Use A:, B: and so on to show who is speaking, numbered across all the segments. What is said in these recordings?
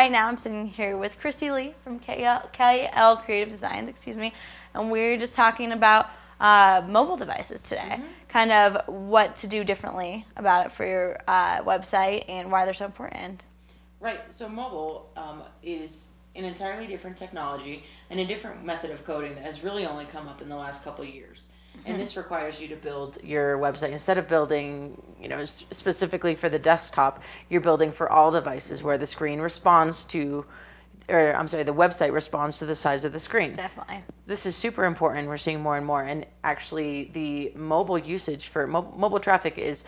A: right now I'm sitting here with Christy Lee from KL Creative Designs, and we're just talking about mobile devices today, kind of what to do differently about it for your website and why they're so important.
B: Right, so mobile is an entirely different technology and a different method of coding that has really only come up in the last couple of years. And this requires you to build your website. Instead of building, specifically for the desktop, you're building for all devices where the screen responds to, the website responds to the size of the screen.
A: Definitely.
B: This is super important. We're seeing more and more. And actually, the mobile usage for mobile traffic is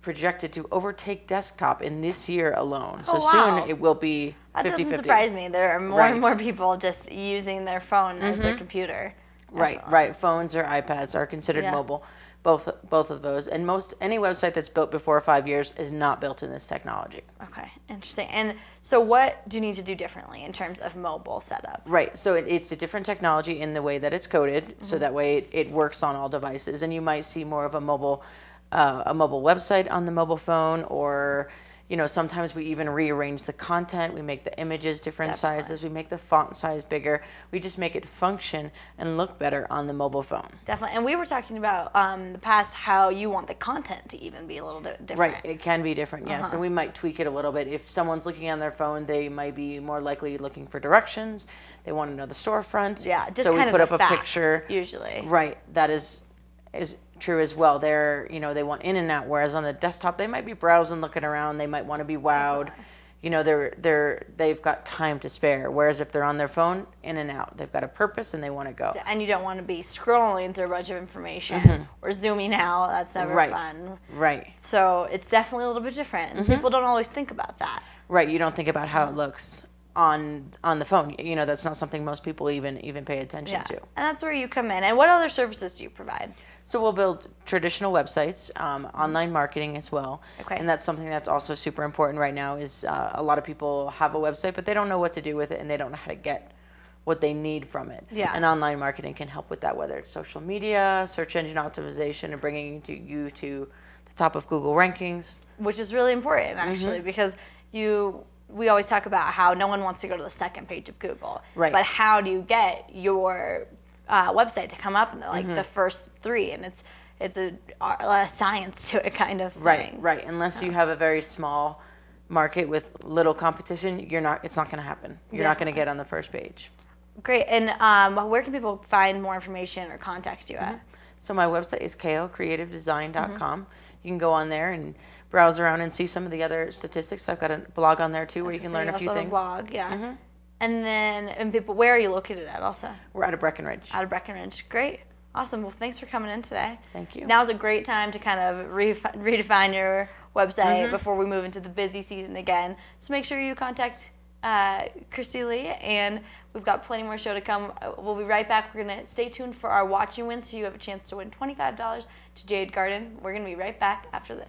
B: projected to overtake desktop in this year alone. So soon it will be 50-50.
A: That doesn't surprise me. There are more and more people just using their phone as their computer.
B: Right. Phones or iPads are considered mobile, both of those. And any website that's built before 5 years is not built in this technology.
A: Okay, interesting. And so what do you need to do differently in terms of mobile setup?
B: Right. So it's a different technology in the way that it's coded, so that way it works on all devices. And you might see more of a mobile website on the mobile phone, or sometimes we even rearrange the content. We make the images different sizes. We make the font size bigger. We just make it function and look better on the mobile phone.
A: Definitely. And we were talking about the past how you want the content to even be a little bit different.
B: Right. It can be different, yes. And we might tweak it a little bit. If someone's looking on their phone, they might be more likely looking for directions. They want to know the storefront.
A: Yeah, just
B: so
A: kind
B: we put
A: of
B: up
A: the
B: a
A: facts,
B: picture.
A: usually.
B: Right. That is true as well. They're, they want in and out, whereas on the desktop they might be browsing, looking around, they might want to be wowed. They've got time to spare, whereas if they're on their phone, in and out, they've got a purpose and they want to go.
A: And you don't want to be scrolling through a bunch of information or zooming out. That's never fun.
B: Right.
A: So it's definitely a little bit different. And people don't always think about that.
B: Right. You don't think about how it looks on the phone. That's not something most people even pay attention to.
A: And that's where you come in. And what other services do you provide?
B: So we'll build traditional websites, online marketing as well.
A: Okay.
B: And that's something that's also super important right now is a lot of people have a website, but they don't know what to do with it and they don't know how to get what they need from it.
A: Yeah.
B: And online marketing can help with that, whether it's social media, search engine optimization, and bringing you to the top of Google rankings.
A: Which is really important, actually, because we always talk about how no one wants to go to the second page of Google.
B: Right.
A: But how do you get your website to come up in the first three? And it's a science to it kind of thing.
B: Right. Unless you have a very small market with little competition, it's not going to happen. You're not going to get on the first page.
A: Great. And where can people find more information or contact you at?
B: So my website is klcreativedesign.com. You can go on there and browse around and see some of the other statistics. I've got a blog on there too where you can learn a few things.
A: Blog, yeah. And then, people, where are you located at also?
B: We're out of Breckenridge.
A: Out of Breckenridge. Great. Awesome. Well, thanks for coming in today.
B: Thank you.
A: Now's a great time to kind of redefine your website before we move into the busy season again. So make sure you contact Christy Lee, and we've got plenty more show to come. We'll be right back. We're going to stay tuned for our Watch You Win, so you have a chance to win $25 to Jade Garden. We're going to be right back after this.